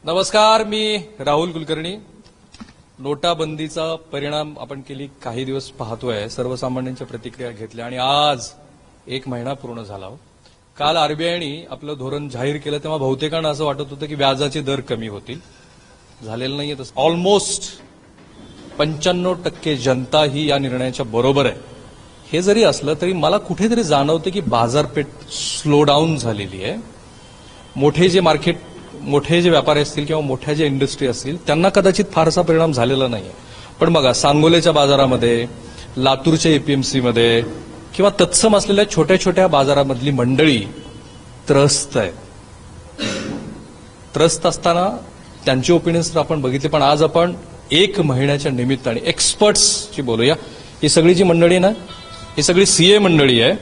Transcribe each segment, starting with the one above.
नमस्कार, मी राहुल कुलकर्णी. नोटाबंदीचा परिणाम आपण गेली काही दिवस पाहतोय. सर्वसामान्यांच्या प्रतिक्रिया घेतल्या आणि आज एक महिना पूर्ण झाला. काल आरबीआयने आपलं धोरण जाहीर केलं तेव्हा बहुतेकांना असं वाटत होतं की व्याजाचे दर कमी होतील. झालेलं नाहीये तसं. ऑलमोस्ट 95% जनता ही या निर्णयाच्या बरोबर आहे. हे जरी असलं तरी मला कुठेतरी जाणवतं की बाजारपेठ स्लो डाऊन झालेली आहे. मोठे जे व्यापारी असतील किंवा मोठ्या ज्या इंडस्ट्री असतील त्यांना कदाचित फारसा परिणाम झालेला नाहीये. पण बघा, सांगोलेच्या बाजारामध्ये, लातूरच्या एपीएमसीमध्ये किंवा तत्सम असलेल्या छोट्या छोट्या बाजारामधली मंडळी त्रस्त आहे. त्रस्त असताना त्यांची ओपिनियन्स तर आपण बघितली, पण आज आपण एक महिन्याच्या निमित्ताने एक्सपर्ट्सची बोलूया. ही सगळी जी मंडळी ना, ही सगळी सीए मंडळी आहे.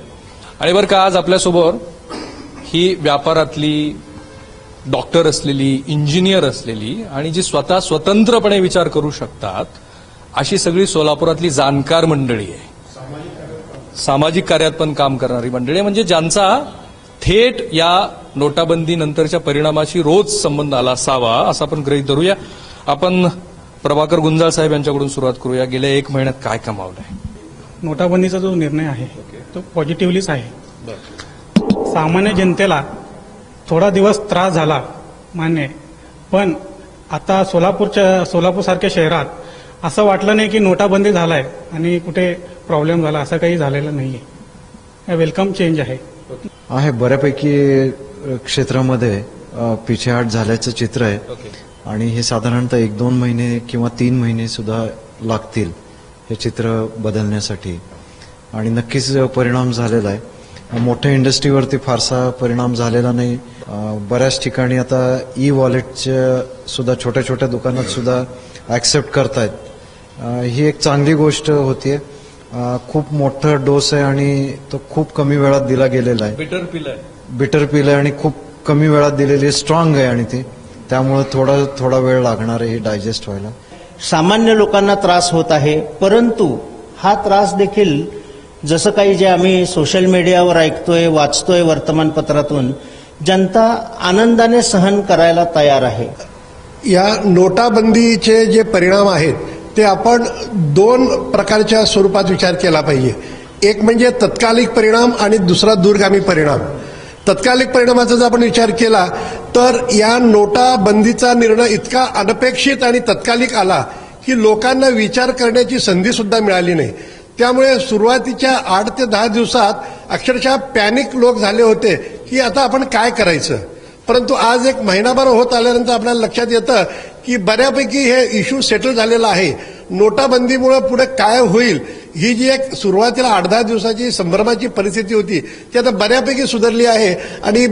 आणि बरं का, आज आपल्यासोबत ही व्यापारातली डॉक्टर असलेली, इंजिनियर असलेली आणि जी स्वतः स्वतंत्रपणे विचार करू शकतात अशी सगळी सोलापुरातली जाणकार मंडळी आहे. सामाजिक कार्यात पण काम करणारी मंडळी, म्हणजे ज्यांचा थेट या नोटाबंदी नंतरच्या परिणामाशी रोज संबंध आला असावा असं आपण गृहीत धरूया. आपण प्रभाकर गुंजाळ साहेब यांच्याकडून सुरुवात करूया. गेल्या एक महिन्यात काय कमावलंय? नोटाबंदीचा जो निर्णय आहे तो पॉझिटिव्हलीच आहे. सामान्य जनतेला थोडा दिवस त्रास झाला, मान्य आहे. पण आता सोलापूर सारख्या शहरात असं वाटलं नाही की नोटाबंदी झालाय आणि कुठे प्रॉब्लेम झाला. असं काही झालेलं नाहीये. वेलकम चेंज आहे. बऱ्यापैकी क्षेत्रामध्ये पिछेहाट झाल्याचं चित्र आहे. आणि हे साधारणतः 1-2 महिने किंवा 3 महिने सुद्धा लागतील हे चित्र बदलण्यासाठी. आणि नक्कीच परिणाम झालेला आहे. मोठ्या इंडस्ट्रीवरती फारसा परिणाम झालेला नाही. बऱ्याच ठिकाणी आता ई वॉलेटच्या सुद्धा छोट्या छोट्या दुकानात सुद्धा ऍक्सेप्ट करतायत. ही एक चांगली गोष्ट होतीये. खूप मोठा डोस आहे आणि तो खूप कमी वेळात दिला गेलेला आहे. बिटर पिल आहे आणि खूप कमी वेळात दिलेली, स्ट्रॉंग आहे आणि ती त्यामुळे थोडा वेळ लागणार आहे हे डायजेस्ट व्हायला. सामान्य लोकांना त्रास होत आहे, परंतु हा त्रास देखील जसं काही जे आम्ही सोशल मीडियावर ऐकतोय, वाचतोय वर्तमानपत्रातून, जनता आनंदाने सहन करायला तयार आहे. या नोटाबंदीचे जे परिणाम आहेत ते आपण 2 प्रकारच्या स्वरूपात विचार केला पाहिजे. एक म्हणजे तत्कालिक परिणाम आणि दुसरा दूरगामी परिणाम. तत्कालिक परिणामाचा जर आपण विचार केला तर या नोटाबंदीचा निर्णय इतका अनपेक्षित आणि तत्कालिक आला की लोकांना विचार करण्याची संधी सुद्धा मिळाली नाही. त्यामुळे सुरुवातीच्या 8 ते 10 दिवसात अक्षरशः पॅनिक लोक झाले होते की आता आपण काय करायचं. परंतु आज एक महिनाभर होत आल्यानंतर आपल्याला लक्षात येतं की बऱ्यापैकी हे इश्यू सेटल झालेला आहे. नोटाबंदीमुळे पुढे काय होईल ही जी एक सुरुवातीला 8-10 दिवसाची संभ्रमाची परिस्थिती होती ती आता बऱ्यापैकी सुधारली आहे आणि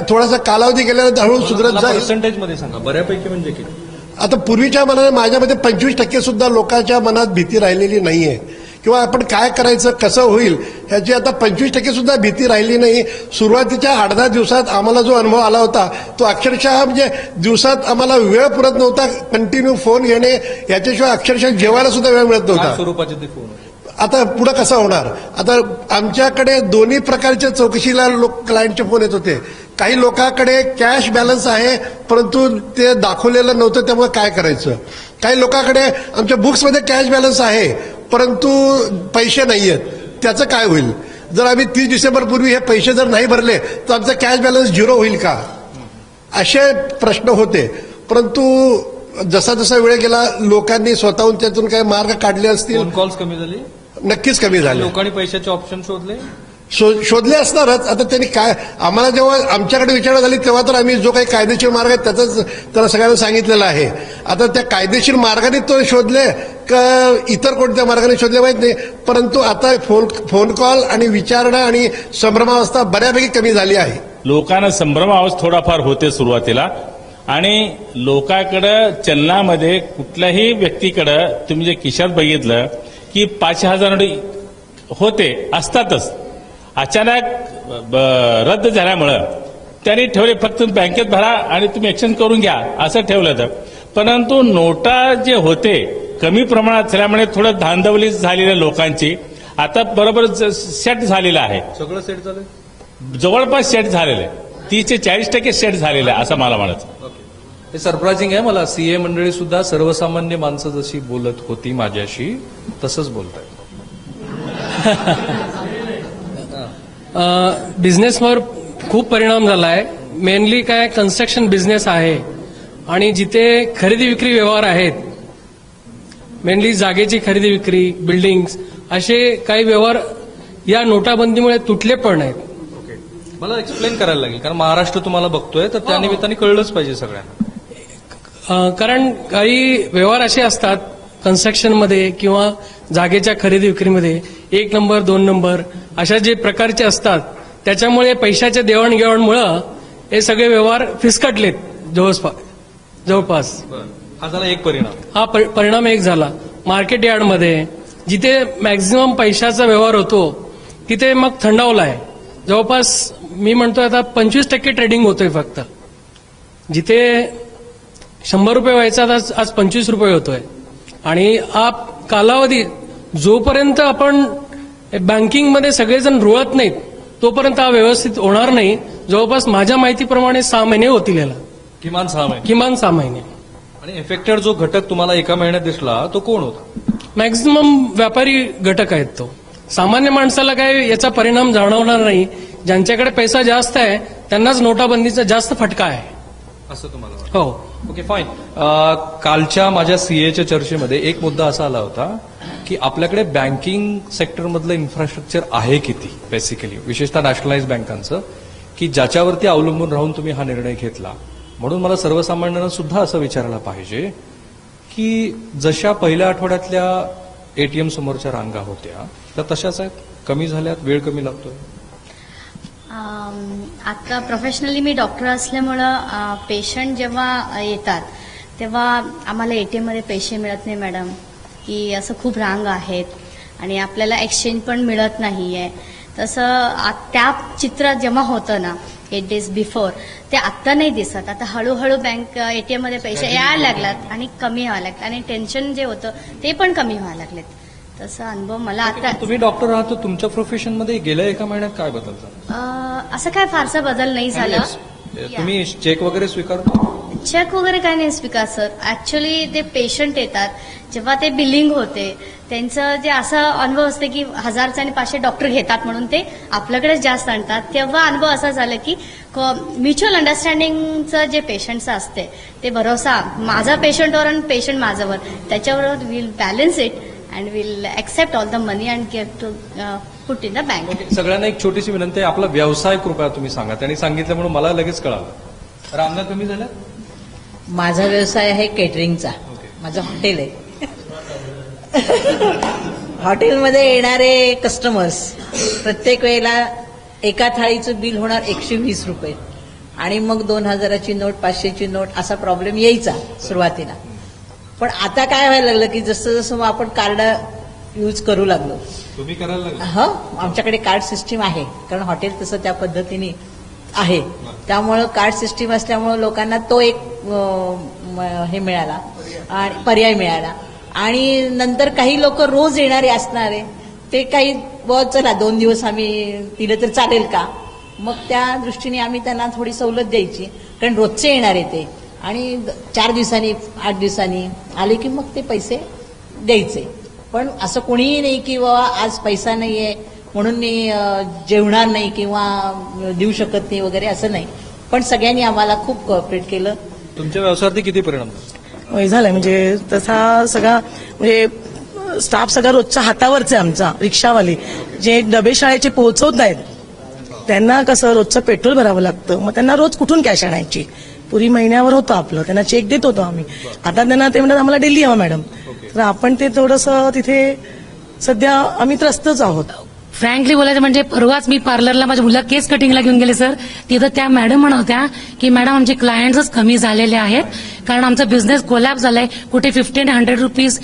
थोडासा कालावधी गेल्यानंतर हळूहळू सुधारत जाईल. पर्सेंटेजमध्ये सांगा, बऱ्यापैकी म्हणजे किती? आता पूर्वीच्या मनाने माझ्यामध्ये 25% सुद्धा लोकांच्या मनात भीती राहिलेली नाहीये किंवा आपण काय करायचं, कसं होईल ह्याची आता 25% सुद्धा भीती राहिली नाही. सुरुवातीच्या 8-10 दिवसात आम्हाला जो अनुभव आला होता तो अक्षरशः म्हणजे दिवसात आम्हाला वेळ पुरत नव्हता. कंटिन्यू फोन घेणे, याच्याशिवाय अक्षरशः जेवायला सुद्धा वेळ मिळत नव्हता. स्वरूपाचे ते फोन आता पुढे कसं होणार? आता आमच्याकडे दोन्ही प्रकारच्या चौकशीला क्लायंटचे फोन येत होते. काही लोकांकडे कॅश बॅलन्स आहे परंतु ते दाखवलेलं नव्हतं, त्यामुळे काय करायचं. काही लोकांकडे आमच्या बुक्समध्ये कॅश बॅलन्स आहे परंतु पैसे नाहीयेत, त्याचं काय होईल. जर आम्ही 30 डिसेंबरपूर्वी हे पैसे जर नाही भरले तर आमचा कॅश बॅलन्स 0 होईल का, असे प्रश्न होते. परंतु जसा जसा वेळ गेला लोकांनी स्वतःहून त्यातून काही मार्ग काढले असतील. फोन कॉल्स कमी झाले, नक्कीच कमी झाले. लोकांनी पैशाचे ऑप्शन शोधले असणारच. आता त्यांनी काय, आम्हाला जेव्हा आमच्याकडे विचारणा झाली तेव्हा तर आम्ही जो काही कायदेशीर मार्ग आहे त्याचाच त्याला सगळ्यांना सांगितलेलं आहे. आता त्या कायदेशीर मार्गाने तो शोधले का इतर कोणत्या मार्गाने शोधले माहित नाही. परंतु आता फोन कॉल आणि विचारणा आणि संभ्रमावस्था बऱ्यापैकी कमी झाली आहे. लोकांना संभ्रमावस्था थोडाफार होते सुरुवातीला. आणि लोकांकडे चलनामध्ये कुठल्याही व्यक्तीकडे तुम्ही जे खिशात बघितलं की 5,000 होते, असतातच. अचानक रद्द झाल्यामुळं त्यांनी ठेवले, फक्त बँकेत भरा आणि तुम्ही एक्सचेंज करून घ्या असं ठेवलं होतं. परंतु नोटा जे होते कमी प्रमाणात झाल्यामुळे थोडं धांदवली झालेल्या लोकांची आता बरोबर सेट झालेलं आहे. सगळं सेट झालं, जवळपास सेट झालेलं आहे. 30 ते 40% सेट झालेलं आहे असं मला म्हणायचं. हे सरप्रायझिंग आहे मला. सीए मंडळी सुद्धा सर्वसामान्य माणसं जशी बोलत होती माझ्याशी तसंच बोलतायत. बिझनेसवर खूप परिणाम झाला आहे. मेनली काय कन्स्ट्रक्शन बिझनेस आहे आणि जिथे खरेदी विक्री व्यवहार आहेत, मेनली जागेची खरेदी विक्री, बिल्डिंग्स, असे काही व्यवहार या नोटाबंदीमुळे तुटले पण आहेत. मला एक्सप्लेन करायला लागेल कारण महाराष्ट्र तुम्हाला बघतोय तर त्या निमित्ताने कळलंच पाहिजे सगळ्यांना. कारण काही व्यवहार असे असतात कन्स्ट्रक्शनमध्ये किंवा जागेच्या खरेदी विक्रीमध्ये 1 नंबर 2 नंबर अशा जे प्रकारचे असतात त्याच्यामुळे पैशाच्या देवाणघेवाणमुळं हे सगळे व्यवहार फिसकटलेत जवळपास. हा झाला एक परिणाम. हा परिणाम एक झाला. मार्केट यार्डमध्ये जिथे मॅक्झिमम पैशाचा व्यवहार होतो तिथे मग थंडावला आहे. जवळपास मी म्हणतोय आता 25% ट्रेडिंग होतोय फक्त. जिथे 100 रुपये व्हायचा आज 25 रुपये होतोय. आणि हा कालावधी जोपर्यंत आपण बँकिंगमध्ये सगळेजण रुळत नाहीत तोपर्यंत हा व्यवस्थित होणार नाही. जवळपास माझ्या माहितीप्रमाणे 6 महिने होतील याला, किमान 6 महिने. किमान 6 महिने. आणि इफेक्टेड जो घटक तुम्हाला एका महिन्यात दिसला तो कोण होता? मॅक्झिमम व्यापारी घटक आहेत. तो सामान्य माणसाला काय याचा परिणाम जाणवणार नाही. ज्यांच्याकडे पैसा जास्त आहे त्यांनाच नोटाबंदीचा जास्त फटका आहे असं तुम्हाला वाटतं? हो. Okay fine. कालच्या माझ्या सीएच्या चर्चेमध्ये एक मुद्दा असा आला होता की आपल्याकडे बँकिंग सेक्टरमधलं इन्फ्रास्ट्रक्चर आहे किती बेसिकली, विशेषतः नॅशनलाइज बँकांचं, की ज्याच्यावरती अवलंबून राहून तुम्ही हा निर्णय घेतला. म्हणून मला सर्वसामान्यांना सुद्धा असं विचारायला पाहिजे की जशा पहिल्या आठवड्यातल्या एटीएम समोरच्या रांगा होत्या त्या तशाच आहेत, कमी झाल्यात, वेळ कमी लागतोय? आता प्रोफेशनली मी डॉक्टर असल्यामुळं पेशंट जेव्हा येतात तेव्हा आम्हाला एटीएम मध्ये पैसे मिळत नाही मॅडम, की असं खूप रांग आहेत आणि आपल्याला एक्सचेंज पण मिळत नाहीये. तसं त्या चित्र जेव्हा होतं ना 8 days बिफोर, ते आत्ता नाही दिसत. आता हळूहळू बँक एटीएम मध्ये पैसे यायला लागलात आणि कमी व्हायला लागतात आणि टेन्शन जे होतं ते पण कमी व्हायला लागलेत. तसा अनुभव मला आता. तुम्ही डॉक्टर आहात तर तुमच्या प्रोफेशनमध्ये गेल्या एका महिन्यात काय बदल झाला? असं काय फारसा बदल नाही झाला. तुम्ही चेक वगैरे स्वीकारता? चेक वगैरे काय नाही स्वीकार सर. ऍक्च्युली ते पेशंट येतात जेव्हा ते बिलिंग होते त्यांचं जे असा अनुभव असते की 1000 आणि 500 डॉक्टर घेतात म्हणून ते आपल्याकडे जास्त आणतात. तेव्हा अनुभव असा झाला की म्युच्युअल अंडरस्टँडिंगचं जे पेशंटचं असते ते भरोसा माझा पेशंटवर आणि पेशंट माझ्यावर, त्याच्यावर will balance it and will accept all the money and give to put in the bank. सगळ्यांना एक छोटीशी विनंती आहे, आपला व्यवसाय कृपया तुम्ही सांगा. त्यांनी सांगितलं म्हणून मला लगेच कळालं. रांगा कमी झाल्या? माझा व्यवसाय आहे केटरिंगचा. माझं हॉटेल आहे. हॉटेलमध्ये येणारे कस्टमर्स प्रत्येक वेळेला एका थाळीचं बिल होणार 120 रुपये आणि मग 2000ची नोट, 500ची नोट असा प्रॉब्लेम यायचा सुरुवातीला. पण आता काय व्हायला लागलं की जसं जसं आपण कार्ड यूज करू लागलो. तुम्ही करायला लागला? हो, आमच्याकडे कार्ड सिस्टीम आहे कारण हॉटेल तसं त्या पद्धतीने आहे. त्यामुळं कार्ड सिस्टीम असल्यामुळं लोकांना तो एक हे मिळाला आणि पर्याय मिळाला. आणि नंतर काही लोक रोज येणारे असणारे ते काही चला 2 दिवस आम्ही दिलं तर चालेल का, मग त्या दृष्टीने आम्ही त्यांना थोडी सवलत द्यायची कारण रोजचे येणारे ते. आणि 4 दिवसांनी 8 दिवसांनी आले की मग ते पैसे द्यायचे. पण असं कोणीही नाही की बाबा आज पैसा नाहीये म्हणून मी जेवणार नाही किंवा देऊ शकत नाही वगैरे असं नाही. पण सगळ्यांनी आम्हाला खूप कोऑपरेट केलं. तुमच्या व्यवसायावरती किती परिणाम झालाय? म्हणजे तसा सगळा म्हणजे स्टाफ सगळा रोजच्या हातावरच आहे आमचा. रिक्षावाले जे डबे शाळेचे पोहोचवत नाहीत त्यांना कसं रोजचं पेट्रोल भरावं लागतं, मग त्यांना रोज कुठून कॅश आणायची? पुरी महिन्यावर होतं आपलं, त्यांना चेक देत होतो आम्ही. आता त्यांना ते म्हणतात आम्हाला डेली हवा मॅडम. तर आपण ते थोडंसं तिथे सध्या आम्ही त्रस्तच आहोत. फ्रँकली बोलायचं म्हणजे परवाच मी पार्लरला माझ्या मुलं केस कटिंगला घेऊन गेले सर. तिथं त्या मॅडम म्हणत होत्या की मॅडम आमचे क्लायंट्सच कमी झालेले आहेत कारण आमचा बिझनेस कोलॅप्स झालाय. कुठे 50 आणि 100 रुपीज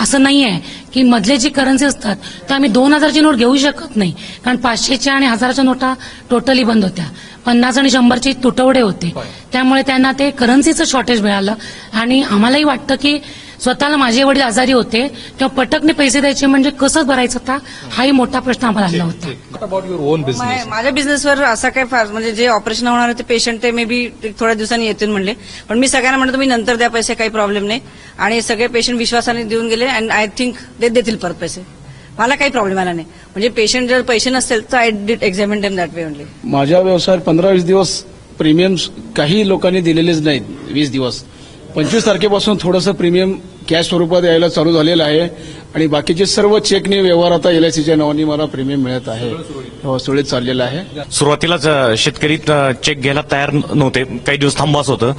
असं नाही आहे की मधले जी करन्सी असतात तर आम्ही 2000ची नोट घेऊ शकत नाही कारण 500च्या आणि 1000च्या नोटा टोटली बंद होत्या. 50 आणि 100चे तुटवडे होते. त्यामुळे त्यांना ते करन्सीचं शॉर्टेज मिळालं. आणि आम्हालाही वाटतं की स्वतःला माझे वडील आजारी होते तेव्हा पटकने पैसे द्यायचे म्हणजे कसं भरायचं होता हाही मोठा प्रश्न आम्हाला आला होता. What about your on business? माझ्या बिझनेसवर असा काय फार म्हणजे जे ऑपरेशन होणार होते पेशंट ते मे बी थोड्या दिवसांनी येतील म्हणले, पण मी सगळ्यांना म्हणतो तुम्ही नंतर द्या पैसे, काही प्रॉब्लेम नाही. आणि सगळे पेशंट विश्वासाने देऊन गेले अँड आय थिंक ते देतील परत पैसे. मला काही प्रॉब्लेम आला नाही. म्हणजे पेशंट जर पैसे नसतील तर I did examine them that way only. माझ्या व्यवसायात 15-20 दिवस प्रीमियम काही लोकांनी दिलेलेच नाहीत. 20 दिवस 25 तारखेपासून थोडंसं प्रीमियम कॅश स्वरूपात यायला चालू झालेलं आहे आणि बाकीचे सर्व चेकने व्यवहार आता एलआयसीच्या नावाने मला प्रीमियम मिळत आहे. सुरळीत चाललेलं आहे. सुरुवातीलाच शेतकरी चेक घ्यायला तयार नव्हते, काही दिवस थांबाच होतं.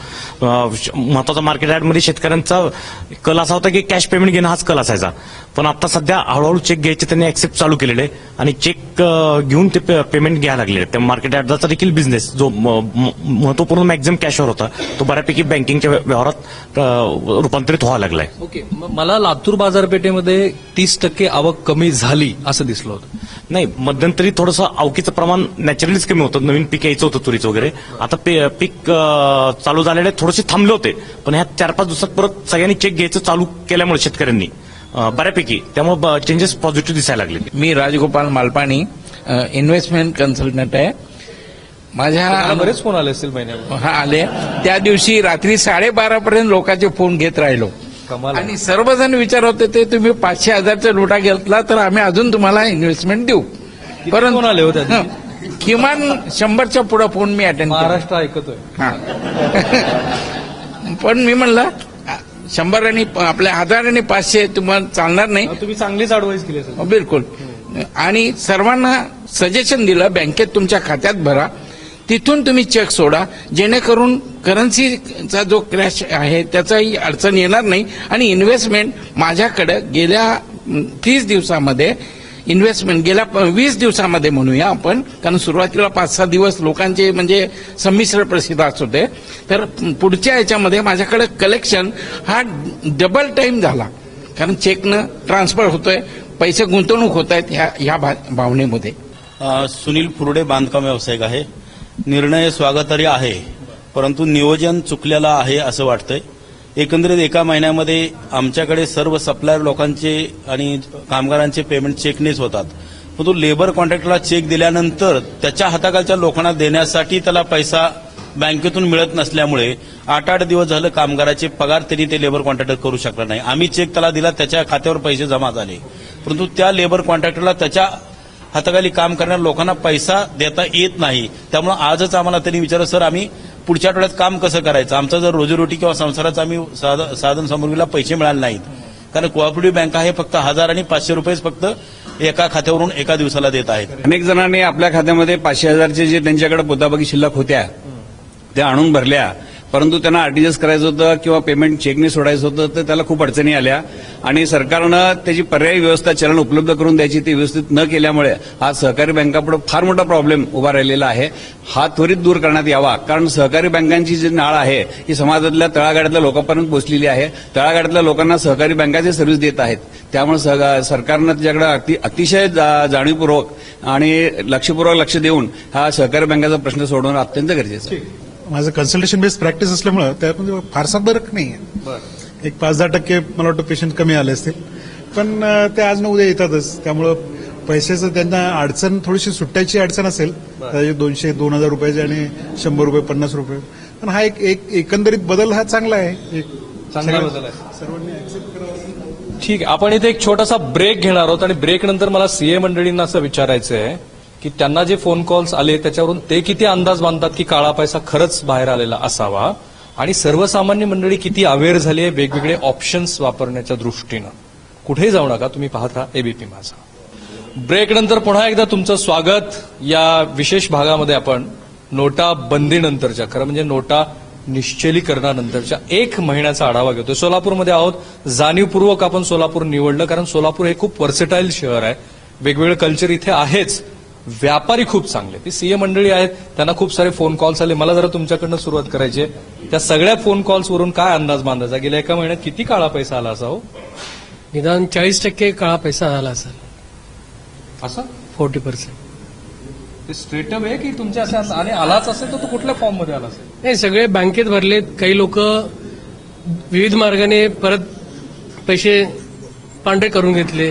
महत्वाचा मार्केट यार्डमध्ये शेतकऱ्यांचा कल असा होता की कॅश पेमेंट घेणं हाच कल असायचा, पण आता सध्या हळूहळू चेक घ्यायचे त्यांनी ऍक्सेप्ट चालू केलेले आहे आणि चेक घेऊन ते पेमेंट घ्यायला लागले. त्या मार्केट यार्डचा देखील बिझनेस जो महत्वपूर्ण मॅक्झिमम कॅशवर होता तो बऱ्यापैकी बँकिंगच्या व्यवहारात रूपांतरित व्हायला लागलाय. ओके, मला लातूर बाजारपेठेमध्ये 30% आवक कमी झाली असं दिसलं होतं. नाही, मध्यंतरी थोडंसं आवकीचं प्रमाण नॅचरलीच कमी होतं. नवीन पीक यायचं होतं तुरीचं वगैरे. आता पीक चालू झालेले थोडेसे थांबले होते, पण ह्या 4-5 दिवसात परत सगळ्यांनी चेक घ्यायचं चालू केल्यामुळे शेतकऱ्यांनी बऱ्यापैकी त्यामुळे चेंजेस पॉझिटिव्ह दिसायला लागले. मी राजगोपाल मालपाणी, इन्व्हेस्टमेंट कन्सल्टंट आहे. माझ्या बरेच फोन आले असतील महिन्यावर. हा आले. त्या दिवशी रात्री 12:30 पर्यंत लोकांचे फोन घेत राहिलो आणि सर्वजण विचार होते ते तुम्ही 500,000चा लोटा घेतला तर आम्ही अजून तुम्हाला इन्व्हेस्टमेंट देऊ. परंतु फोन आले होते किमान 100च्या पुढे फोन मी अटेंड महाराष्ट्र ऐकतोय. पण मी म्हणलं 100 आणि आपल्या 1000 आणि 500 तुम्हाला चालणार नाही. तुम्ही चांगलीच ऍडवाइस केली असेल. बिलकुल. आणि सर्वांना सजेशन दिलं बँकेत तुमच्या खात्यात भरा, तिथून तुम्ही चेक सोडा, जेणेकरून करन्सीचा जो क्रॅश आहे त्याचाही अडचण येणार नाही. आणि इन्व्हेस्टमेंट माझ्याकडे गेल्या 30 दिवसामध्ये इन्व्हेस्टमेंट गेल्या 20 दिवसामध्ये म्हणूया आपण, कारण सुरुवातीला 5-6 दिवस लोकांचे म्हणजे संमिश्र प्रतिसाद होते, तर पुढच्या याच्यामध्ये माझ्याकडे कलेक्शन हा डबल टाइम झाला, कारण चेकनं ट्रान्सफर होतोय, पैसे गुंतवणूक होत आहेत ह्या भावनेमध्ये. सुनील फुरडे, बांधकाम व्यावसायिक आहे. निर्णय स्वागतार्ह आहे, परंतु नियोजन चुकलेलं आहे असं वाटतंय. एकंदरीत एका महिन्यामध्ये आमच्याकडे सर्व सप्लायर लोकांचे आणि कामगारांचे पेमेंट चेकनेच होतात, परंतु लेबर कॉन्ट्रॅक्टरला चेक दिल्यानंतर त्याच्या हाताखालच्या लोकांना देण्यासाठी त्याला पैसा बँकेतून मिळत नसल्यामुळे 8-8 दिवस झालं कामगाराचे पगार त्यांनी ते लेबर कॉन्ट्रॅक्टर करू शकला नाही. आम्ही चेक त्याला दिला, त्याच्या खात्यावर पैसे जमा झाले, परंतु त्या लेबर कॉन्ट्रॅक्टरला त्याच्या हाताखाली काम करणाऱ्या लोकांना पैसा देता येत नाही. त्यामुळे आजच आम्हाला त्यांनी विचारलं, सर आम्ही पुढच्या आठवड्यात काम कसं करायचं, आमचा जर रोजीरोटी किंवा संसाराचा आम्ही साधन सामुग्रीला पैसे मिळाले नाहीत, कारण कोऑपरेटिव्ह बँक आहे फक्त 1000 आणि 500 रुपयेच फक्त एका खात्यावरून एका दिवसाला देत आहेत. अनेक जणांनी आपल्या खात्यामध्ये 500,000चे जे त्यांच्याकडे पोताबाकी शिल्लक होत्या त्या आणून भरल्या, परंतु त्यांना आरटीजीएस करायचं होतं किंवा पेमेंट चेकने सोडायचं होतं, तर त्याला खूप अडचणी आल्या आणि सरकारनं त्याची पर्यायी व्यवस्था चलन उपलब्ध करून द्यायची ती व्यवस्थित न केल्यामुळे आज सहकारी बँकापुढे फार मोठा प्रॉब्लेम उभा राहिलेला आहे. हा त्वरित दूर करण्यात यावा, कारण सहकारी बँकांची जी नाळ आहे ही समाजातल्या तळागाळातल्या लोकांपर्यंत पोहोचलेली आहे. तळागाळातल्या लोकांना सहकारी बँकाचे सर्व्हिस देत आहेत. त्यामुळे सरकारनं त्याच्याकडे अतिशय जाणीवपूर्वक आणि लक्षपूर्वक लक्ष देऊन हा सहकारी बँकाचा प्रश्न सोडवणं अत्यंत गरजेचं आहे. माझं कन्सल्टेशन बेस्ड प्रॅक्टिस असल्यामुळे त्यामध्ये फारसा फरक नाही आहे. एक 5-10% मला वाटतं पेशंट कमी आले असतील, पण ते आज न उद्या येतातच. त्यामुळं पैशाचं त्यांना अडचण थोडीशी सुट्टायची अडचण असेल, 200-2000 रुपयाचे आणि 100 रुपये 50 रुपये, पण हा एक एकंदरीत बदल हा चांगला आहे. एक चांगला बदल आहे, सर्वांनी ऍक्सेप्ट करावं. ठीक आहे. आपण इथे एक छोटासा ब्रेक घेणार आहोत आणि ब्रेक नंतर मला सीए मंडळींना असं विचारायचं आहे की त्यांना जे फोन कॉल्स आले त्याच्यावरून ते किती अंदाज बांधतात की काळा पैसा खरंच बाहेर आलेला असावा आणि सर्वसामान्य मंडळी किती अवेअर झाली आहे वेगवेगळे ऑप्शन्स वापरण्याच्या दृष्टीनं. कुठेही जाऊ नका, तुम्ही पाहत राहा एबीपी माझा. ब्रेक नंतर पुन्हा एकदा तुमचं स्वागत. या विशेष भागामध्ये आपण नोटा बंदीनंतरच्या, खरं म्हणजे नोटा निश्चलीकरणानंतरच्या 1 महिन्याचा आढावा घेतोय. सोलापूरमध्ये आहोत. जाणीवपूर्वक आपण सोलापूर निवडलं कारण सोलापूर हे खूप वर्सेटाईल शहर आहे. वेगवेगळं कल्चर इथे आहेच. व्यापारी खूप चांगले, ती सीए मंडळी आहेत, त्यांना खूप सारे फोन कॉल्स आले. मला जरा तुमच्याकडनं सुरुवात करायची आहे. त्या सगळ्या फोन कॉल्सवरून काय अंदाज बांधायचा, गेल्या एका महिन्यात किती काळा पैसा आला असा? हो, निदान 40% काळा पैसा आला असेल. असं 40%. ते स्ट्रेट अप आहे की तुमच्या असं आणि आलाच असेल तर तो कुठल्या फॉर्म मध्ये आला असेल? नाही, सगळे बँकेत भरलेत. काही लोक विविध मार्गाने परत पैसे पांढरे करून घेतले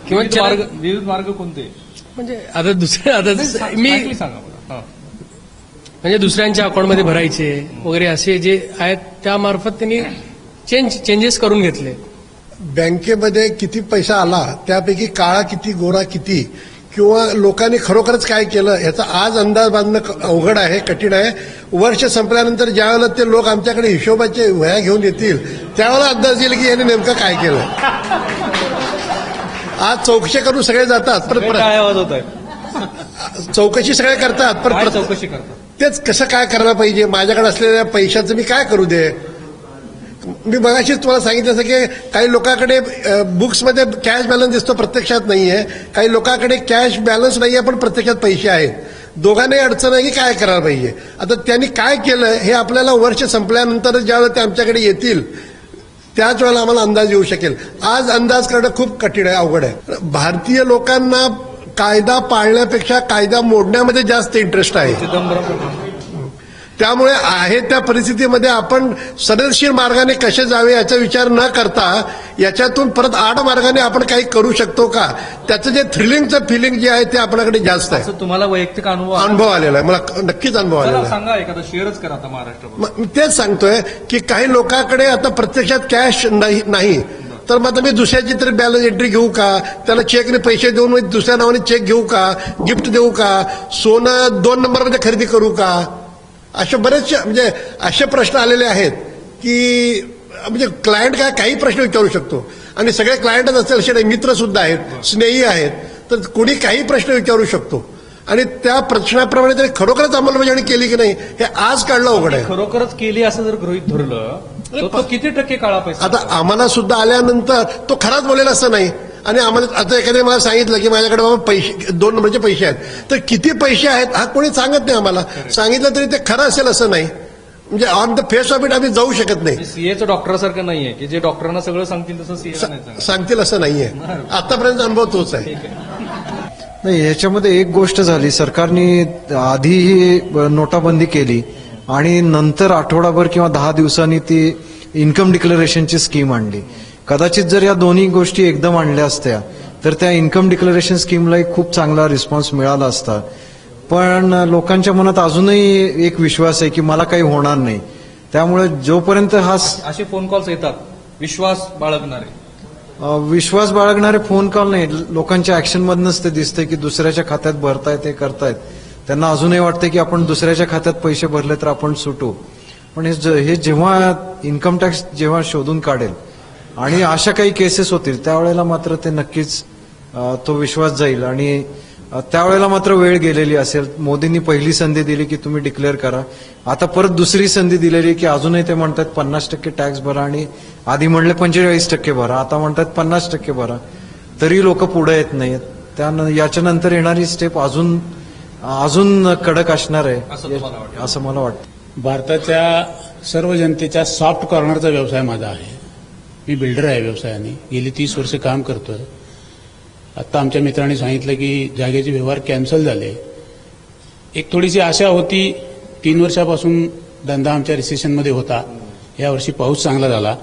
किंवा विविध मार्ग कोणते म्हणजे आता दुसरे आता मी सांगा मला. हा. म्हणजे दुसऱ्यांच्या अकाउंटमध्ये भरायचे वगैरे असे जे आहेत त्यामार्फत त्यांनी चेंजेस करून घेतले. बँकेमध्ये किती पैसा आला त्यापैकी काळा किती गोरा किती किंवा लोकांनी खरोखरच काय केलं याचा आज अंदाज बांधणं अवघड आहे, कठीण आहे. वर्ष संपल्यानंतर ज्यावेळेला ते लोक आमच्याकडे हिशोबाचे वह्या घेऊन येतील त्यावेळेला अंदाज येईल की याने नेमकं काय केलं. आज चौकशी करून सगळे जातात पण काय आवाज होत आहे? चौकशी सगळे करतात पण चौकशी करतात तेच कसं काय करायला पाहिजे, माझ्याकडे असलेल्या पैशाचं मी काय करू दे. मी मगाशीच तुम्हाला सांगितलं असं की काही लोकांकडे बुक्समध्ये कॅश बॅलन्स दिसतो, प्रत्यक्षात नाहीये. काही लोकांकडे कॅश बॅलन्स नाहीये पण प्रत्यक्षात पैसे आहेत. दोघांनाही अडचण आहे की काय करायला पाहिजे. आता त्यांनी काय केलं हे आपल्याला वर्ष संपल्यानंतर ज्यावेळेला ते आमच्याकडे येतील त्याच वेळेला आम्हाला अंदाज येऊ शकेल. आज अंदाज करणं खूप कठीण आहे, अवघड आहे. भारतीय लोकांना कायदा पाळण्यापेक्षा कायदा मोडण्यामध्ये जास्त इंटरेस्ट आहे. त्यामुळे आहे त्या परिस्थितीमध्ये आपण सदनशीर मार्गाने कसे जावे याचा विचार न करता याच्यातून परत आड मार्गाने आपण काही करू शकतो का, त्याचं जे थ्रिलिंगचं फिलिंग जे आहे ते आपल्याकडे जास्त आहे. तुम्हाला वैयक्तिक अनुभव आलेला आहे, मला नक्कीच अनुभव आलेला आहे. सांगा एखादा शेअरच करा आता महाराष्ट्रात. मी तेच सांगतोय की काही लोकांकडे आता प्रत्यक्षात कॅश नाही तर मग आता मी दुसऱ्याची तरी बॅलन्स एंट्री घेऊ का, त्याला चेकने पैसे देऊन दुसऱ्या नावाने चेक घेऊ का, गिफ्ट देऊ का, सोनं 2 नंबरमध्ये खरेदी करू का, असे बरेचसे म्हणजे असे प्रश्न आलेले आहेत की म्हणजे क्लायंट काही प्रश्न विचारू शकतो. आणि सगळे क्लायंटच असतील असे नाही, मित्र सुद्धा आहेत, स्नेही आहेत, तर कोणी काही प्रश्न विचारू शकतो. आणि त्या प्रश्नाप्रमाणे त्यांनी खरोखरच अंमलबजावणी केली की नाही हे आज काढणं अवघड आहे. खरोखरच केली असं जर गृहीत धरलं तो किती टक्के काळा पैसा? आता आम्हाला सुद्धा आल्यानंतर तो खराच बोलेल असं नाही. आणि आम्हाला आता एखाद्याने मला सांगितलं की माझ्याकडे बाबा पैसे 2 नंबरचे पैसे आहेत, तर किती पैसे आहेत हा कोणी सांगत नाही आम्हाला. सांगितलं तरी ते खरं असेल असं नाही. म्हणजे on the face of it आम्ही जाऊ शकत नाही. सीएचं डॉक्टरसारखं नाहीये की जे डॉक्टरांना सगळं सांगतील तसं सीए सांगतील असं नाहीये. आतापर्यंत अनुभव तोच आहे. नाही, याच्यामध्ये एक गोष्ट झाली, सरकारने आधी ही नोटाबंदी केली आणि नंतर आठवडाभर किंवा 10 दिवसांनी ती इन्कम डिक्लेरेशनची स्कीम आणली. कदाचित जर या दोन्ही गोष्टी एकदम आणल्या असत्या तर त्या इन्कम डिक्लेरेशन स्कीमलाही खूप चांगला रिस्पॉन्स मिळाला असता. पण लोकांच्या मनात अजूनही एक विश्वास आहे की मला काही होणार नाही. त्यामुळे जोपर्यंत असे फोन कॉल्स येतात विश्वास बाळगणारे फोन कॉल नाही, लोकांच्या ऍक्शनमधनच ते दिसतंय की दुसऱ्याच्या खात्यात भरतायत, ते करतायत. त्यांना अजूनही वाटतं की आपण दुसऱ्याच्या खात्यात पैसे भरले तर आपण सुटू. पण हे जेव्हा इन्कम टॅक्स जेव्हा शोधून काढेल आणि अशा काही केसेस होतील त्यावेळेला मात्र ते नक्कीच तो विश्वास जाईल. आणि त्यावेळेला मात्र वेळ गेलेली असेल. मोदींनी पहिली संधी दिली की तुम्ही डिक्लेअर करा, आता परत दुसरी संधी दिलेली की अजूनही ते म्हणतात 50% टॅक्स भरा, आणि आधी म्हणले 45% भरा, आता म्हणतात 50% भरा, तरी लोक पुढे येत नाहीत. याच्यानंतर येणारी स्टेप अजून कडक असणार आहे असं मला वाटतं. भारताच्या सर्व जनतेच्या सॉफ्ट कॉर्नरचा व्यवसाय माझा आहे. मी बिल्डर आहे व्यवसायाने, गेली 30 वर्ष काम करतोय. आता आमच्या मित्रांनी सांगितलं की जागेचे व्यवहार कॅन्सल झाले. एक थोडीशी आशा होती, 3 वर्षापासून धंदा आमच्या रिसेशनमध्ये होता. यावर्षी पाऊस चांगला झाला,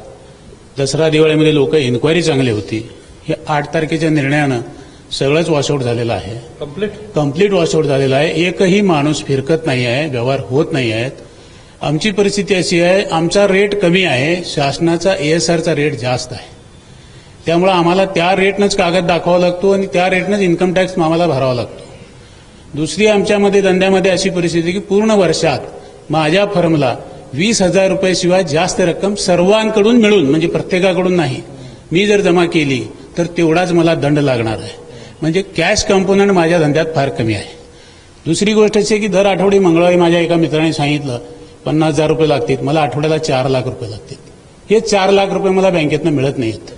दसरा दिवाळीमध्ये लोक इन्क्वायरी चांगली होती. हे 8 तारखेच्या निर्णयानं सगळंच वॉशआउट झालेलं आहे. कम्प्लीट वॉशआउट झालेलं आहे. एकही माणूस फिरकत नाही आहे, व्यवहार होत नाही आहेत. आमची परिस्थिती अशी आहे, आमचा रेट कमी आहे, शासनाचा ASRचा रेट जास्त आहे. त्यामुळे आम्हाला त्या रेटनंच कागद दाखवावा लागतो आणि त्या रेटनंच इन्कम टॅक्स आम्हाला भरावा लागतो. दुसरी आमच्यामध्ये धंद्यामध्ये अशी परिस्थिती की पूर्ण वर्षात माझ्या फर्मला 20,000 रुपये जास्त रक्कम सर्वांकडून मिळून, म्हणजे प्रत्येकाकडून नाही, मी जर जमा केली तर तेवढाच मला दंड लागणार आहे. म्हणजे कॅश कंपोनंट माझ्या धंद्यात फार कमी आहे. दुसरी गोष्ट अशी की दर आठवडी मंगळवारी माझ्या एका मित्राने सांगितलं 50,000 रुपये लागतील, मला आठवड्याला 4 लाख रुपये लागतील. हे 4 लाख रुपये मला बँकेतनं मिळत नाहीत.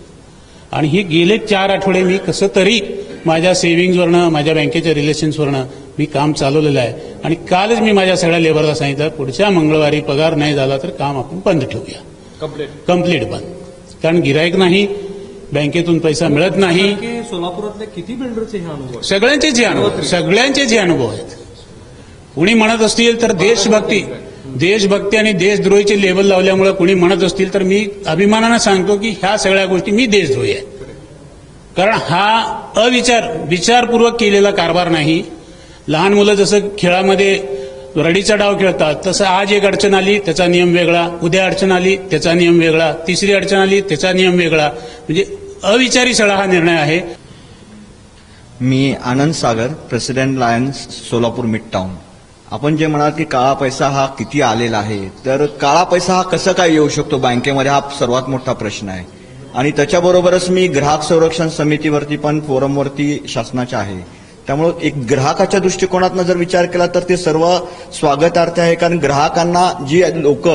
आणि हे गेले 4 आठवडे मी कसं तरी माझ्या सेव्हिंग्जवरनं, माझ्या बँकेच्या रिलेशन्सवरनं मी काम चालवलेलं आहे. आणि कालच मी माझ्या सगळ्या लेबरला सांगितलं पुढच्या मंगळवारी पगार नाही झाला तर काम आपण बंद ठेवूया, कम्प्लीट बंद. कारण गिराईक नाही, बँकेतून पैसा मिळत नाही. सोलापुरातले किती बिल्डरचे हे अनुभव? सगळ्यांचेच हे अनुभव आहेत. कुणी म्हणत असतील तर देशभक्ती, देशभक्ती आणि देशद्रोहीचे लेबल लावल्यामुळे कोणी म्हणत असतील तर मी अभिमानानं सांगतो की ह्या सगळ्या गोष्टी मी देशद्रोही आहे. कारण हा विचारपूर्वक केलेला कारभार नाही. लहान मुलं जसं खेळामध्ये रडीचा डाव खेळतात तसं आज एक अडचण आली त्याचा नियम वेगळा, उद्या अडचण आली त्याचा नियम वेगळा, तिसरी अडचण आली त्याचा नियम वेगळा, म्हणजे अविचारी सगळा हा निर्णय आहे. मी Anand Sagar, president Lions Solapur midtown. आपण जे म्हणाल की काळा पैसा हा किती आलेला आहे, तर काळा पैसा हा कसं काय येऊ शकतो बँकेमध्ये हा सर्वात मोठा प्रश्न आहे. आणि त्याच्याबरोबरच मी ग्राहक संरक्षण समितीवरती पण फोरमवरती शासनाच्या आहे. त्यामुळे एक ग्राहकाच्या दृष्टिकोनातून जर विचार केला तर ते सर्व स्वागतार्थ आहे. कारण ग्राहकांना जी लोक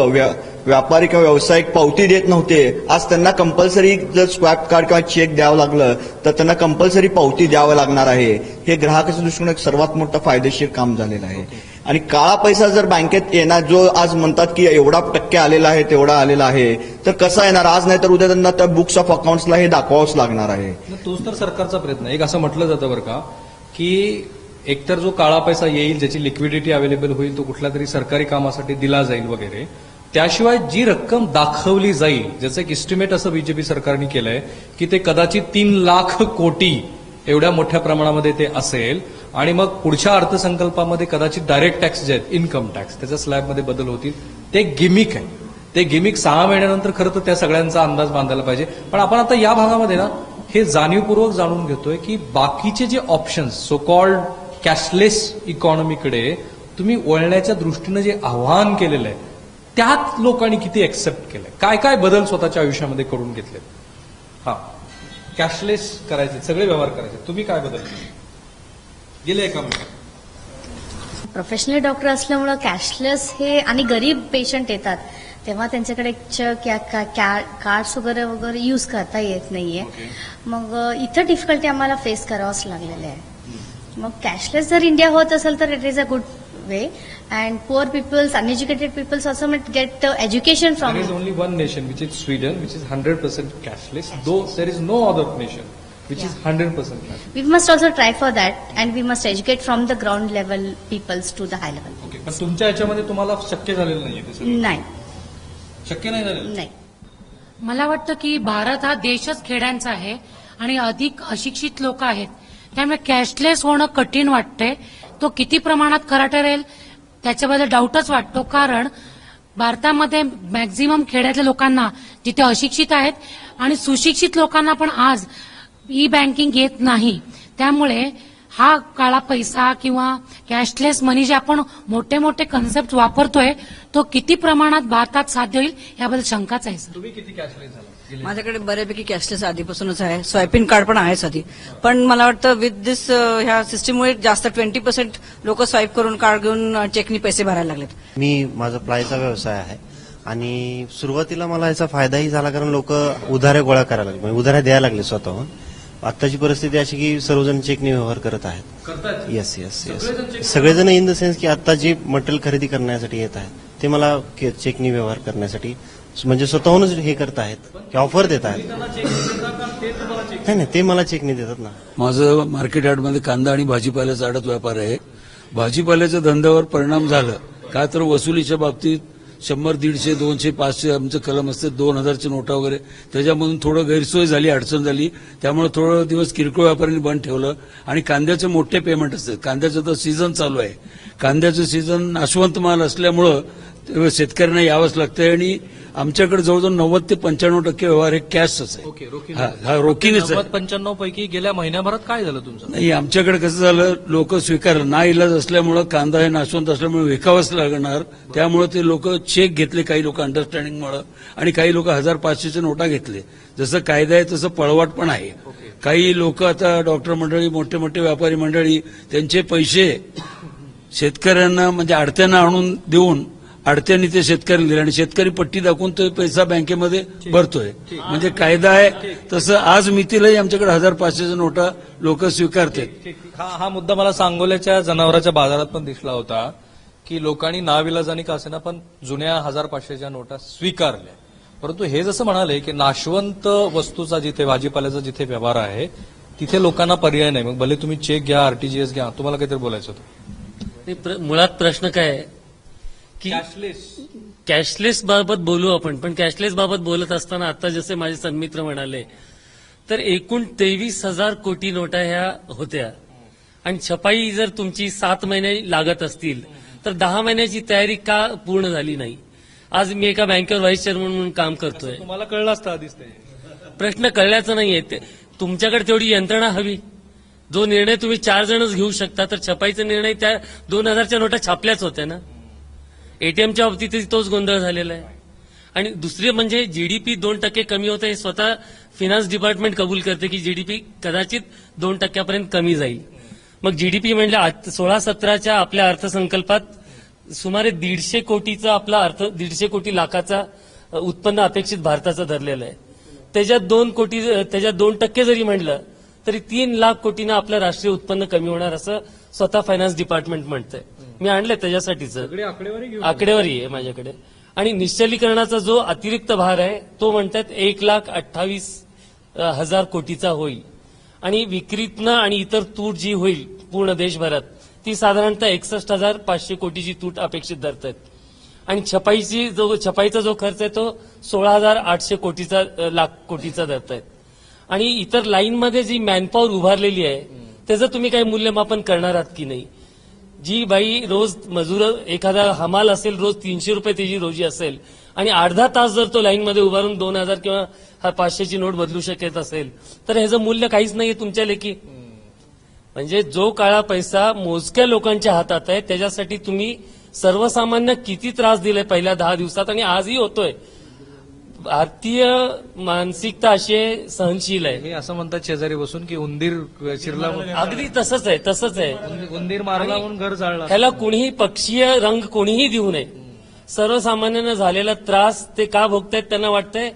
व्यापारी किंवा व्यावसायिक पावती देत नव्हते, आज त्यांना कंपल्सरी जर स्वॅप कार्ड किंवा चेक द्यावं लागलं तर त्यांना कंपल्सरी पावती द्यावं लागणार आहे. हे ग्राहकाच्या दृष्टीने एक सर्वात मोठं फायदेशीर काम झालेलं आहे. आणि काळा पैसा जर बँकेत येणार, जो आज म्हणतात की एवढा टक्के आलेला आहे तेवढा आलेला आहे, तर कसा येणार? आज नाही तर उद्या त्यांना त्या बुक्स ऑफ अकाउंट्सला हे दाखवावंच लागणार आहे. तोच तर सरकारचा प्रयत्न आहे. एक असं म्हटलं जातं बरं का की एकतर जो काळा पैसा येईल, ज्याची लिक्विडिटी अवेलेबल होईल, तो कुठल्या तरी सरकारी कामासाठी दिला जाईल वगैरे. त्याशिवाय जी रक्कम दाखवली जाईल, ज्याचं एक इस्टिमेट असं बीजेपी सरकारने केलंय की ते कदाचित 3 लाख कोटी एवढ्या मोठ्या प्रमाणामध्ये ते असेल. आणि मग पुढच्या अर्थसंकल्पामध्ये कदाचित डायरेक्ट टॅक्स जे आहेत, इन्कम टॅक्स, त्याच्या स्लॅबमध्ये बदल होतील. ते गिमिक आहे. ते गिमिक 6 महिन्यानंतर खरं तर त्या सगळ्यांचा अंदाज बांधायला पाहिजे. पण आपण आता या भागामध्ये ना हे जाणीवपूर्वक जाणून घेतोय की बाकीचे जे ऑप्शन्स, सो कॉल्ड कॅशलेस इकॉनॉमीकडे तुम्ही वळण्याच्या दृष्टीनं जे आव्हान केलेलं आहे, त्यात लोकांनी किती एक्सेप्ट केलंय, काय काय बदल स्वतःच्या आयुष्यामध्ये करून घेतलेत. हा, कॅशलेस करायचे, सगळे व्यवहार करायचे, तुम्ही काय बदल गेले एका महिन्यात? प्रोफेशनल डॉक्टर असल्यामुळं कॅशलेस हे आणि गरीब पेशंट येतात तेव्हा त्यांच्याकडे चेक या कार्ड्स वगैरे यूज करता येत नाहीये. मग इथं डिफिकल्टी आम्हाला फेस करावंच लागलेलं आहे. मग कॅशलेस जर इंडिया होत असेल तर it is a good way. And poor peoples, uneducated peoples also might get education from. There is only one nation, which is Sweden, which is 100% cashless. Though there is no other nation which is 100% cashless. We must also try for that, and we must educate from the ground level peoples to the high level. Okay. पण तुमच्या याच्यामध्ये तुम्हाला शक्य झालेलं नाहीये ते सगळं? नाही, शक्य नाही झालेलं. नाही. मला वाटतं की भारत हा देशच खेड्यांचा आहे आणि अधिक अशिक्षित लोक आहेत. त्यामुळे कॅशलेस होणं कठीण वाटतंय. तो किती प्रमाणात खरा ठरेल त्याच्याबद्दल डाऊटच वाटतो. कारण भारतामध्ये मॅक्झिमम खेड्यातल्या लोकांना, जिथे अशिक्षित आहेत आणि सुशिक्षित लोकांना पण आज ई बँकिंग येत नाही. त्यामुळे हा काळा पैसा किंवा कॅशलेस मनी जे आपण मोठे मोठे कन्सेप्ट वापरतोय तो किती प्रमाणात भारतात साध्य होईल याबद्दल शंकाच आहे. सर, तुम्ही किती कॅशलेस झाला? माझ्याकडे बऱ्यापैकी कॅशलेस आधीपासूनच आहे. स्वायपिंग कार्ड पण आहेच आधी. पण मला वाटतं विथ दिस ह्या सिस्टीममुळे जास्त 20% लोक स्वाईप करून कार्ड घेऊन चेकनी पैसे भरायला लागलेत. मी माझा प्लायचा व्यवसाय आहे आणि सुरुवातीला मला याचा फायदाही झाला कारण लोक उधाऱ्या गोळा करायला लागले, म्हणजे उधाऱ्या द्यायला लागले स्वतःहून. आताची परिस्थिती अशी की सर्वजण चेकने व्यवहार करत आहेत. येस येस येस, सगळेजण इन द सेन्स की आता जी मटेरियल खरेदी करण्यासाठी येत आहेत ते मला चेकने व्यवहार करण्यासाठी म्हणजे स्वतःहूनच हे करत आहेत, ऑफर देत आहेत. नाही, ते मला चेक नाही देतात ना. माझं मार्केट यार्डमध्ये कांदा आणि भाजीपाल्याचा आडत व्यापार आहे. भाजीपाल्याच्या धंद्यावर परिणाम झाला का तर वसुलीच्या बाबतीत 100, 150, 200, 500 आमचं कलम असते, 2000च्या नोटा वगैरे, त्याच्यामधून थोडं गैरसोय झाली, अडचण झाली. त्यामुळे थोडं दिवस किरकोळ व्यापाऱ्यांनी बंद ठेवलं. आणि कांद्याचे मोठे पेमेंट असतात. कांद्याचं तर सीझन चालू आहे. कांद्याचं सीझन नाशवंत माल असल्यामुळं शेतकऱ्यांना यावंच लागतंय. आणि आमच्याकडे जवळजवळ 90 ते 95% व्यवहार हे कॅशच आहे. रोखीनेच आहे. 95 पैकी गेल्या महिन्याभरात काय झालं तुमचं? नाही, आमच्याकडे कसं झालं, लोक स्वीकारलं ना इलाज असल्यामुळं, कांदा हे नाशवंत असल्यामुळे विकावंच लागणार. त्यामुळे ते लोक चेक घेतले, काही लोक अंडरस्टँडिंगमुळे, आणि काही लोक 1000-500च्या नोटा घेतले. जसं कायदा आहे तसं पळवाट पण आहे. काही लोक आता डॉक्टर मंडळी, मोठे मोठे व्यापारी मंडळी त्यांचे पैसे शेतकऱ्यांना म्हणजे आडत्यांना आणून देऊन अडत्यांनी ते शेतकऱ्याला दिले आणि शेतकरी पट्टी दाखवून तो पैसा बँकेमध्ये भरतोय. म्हणजे कायदा आहे तसं आज मितीलाही आमच्याकडे 1000-500च्या नोटा लोक स्वीकारतात. हा मुद्दा मला सांगोल्याच्या जनावरांच्या बाजारात पण दिसला होता की लोकांनी नाविलाजानी का असेना पण जुन्या 1000-500च्या नोटा स्वीकारल्या. परंतु हे जसं म्हणाले की नाशवंत वस्तूचा जिथे, भाजीपाल्याचा जिथे व्यवहार आहे तिथे लोकांना पर्याय नाही. मग भले तुम्ही चेक घ्या, आरटीजीएस घ्या. तुम्हाला काहीतरी बोलायचं होतं? मुळात प्रश्न काय आहे की कॅशलेस बाबत बोलू आपण, पण कॅशलेस बाबत बोलत असताना आता जसे माझे सन्मित्र म्हणाले तर एकूण 23,000 कोटी नोटा ह्या होत्या आणि छपाई जर तुमची 7 महिने लागत असतील तर 10 महिन्याची तयारी का पूर्ण झाली नाही? आज मी एका बँकेवर व्हाईस चेअरमन म्हणून काम करतोय. तुम्हाला कळलं असतं आधीच ते. प्रश्न कळल्याचं नाहीये, तुमच्याकडे तेवढी यंत्रणा हवी. जो निर्णय तुम्ही 4 जणच घेऊ शकता, तर छपाईचा निर्णय त्या 2000च्या नोटा छापल्याच होत्या ना. एटीएमच्या बाबतीतही तोच गोंधळ झालेला आहे. आणि दुसरे म्हणजे जीडीपी 2% कमी होतं हे स्वतः फिनान्स डिपार्टमेंट कबूल करते की जीडीपी कदाचित 2% कमी जाईल. मग जीडीपी म्हणजे 16-17च्या आपल्या अर्थसंकल्पात सुमारे 150 कोटीचा आपला 150 कोटी लाखाचा उत्पन्न अपेक्षित भारताचं धरलेलं आहे. त्याच्यात 2% जरी म्हणलं तरी 3 लाख कोटीनं आपलं राष्ट्रीय उत्पन्न कमी होणार असं स्वतः फायनान्स डिपार्टमेंट म्हणतंय. मी आणलंय त्याच्यासाठीच आकडेवारी आहे माझ्याकडे. आणि निश्चलीकरणाचा जो अतिरिक्त भार आहे तो म्हणतात 1,28,000 कोटीचा होईल. आणि विक्रीतनं आणि इतर तूट जी होईल पूर्ण देशभरात ती साधारणतः 61,500 कोटीची तूट अपेक्षित धरत आहेत. आणि छपाईचा जो खर्च आहे तो 16,800 लाख कोटीचा धरत आहेत. आणि इतर लाईनमध्ये जी मॅनपॉवर उभारलेली आहे त्याचं तुम्ही काही मूल्यमापन करणार आहात की नाही? जी बाई रोज मजूर, एखादा हमाल असेल, रोज 300 रुपये त्याची रोजी असेल आणि अर्धा तास जर तो लाईनमध्ये उभारून 2,000 किंवा 500ची नोट बदलू शकत असेल तर ह्याचं मूल्य काहीच नाहीये तुमच्या लेखी. म्हणजे जो काळा पैसा मोजक्या लोकांच्या हातात आहे त्याच्यासाठी तुम्ही सर्वसामान्य किती त्रास दिले पहिल्या 10 दिवसात आणि आजही होतोय. भारतीय मानसिकता अशी सहनशील आहे. हे असं म्हणतात शेजारी बसून की उंदीर चिरला, अगदी तसंच आहे. उंदीर मारला म्हणून घर जाळलं. ह्याला कुणीही पक्षीय रंग कोणीही देऊ नये. सर्वसामान्यांना झालेला त्रास ते का भोगतायत त्यांना वाटतंय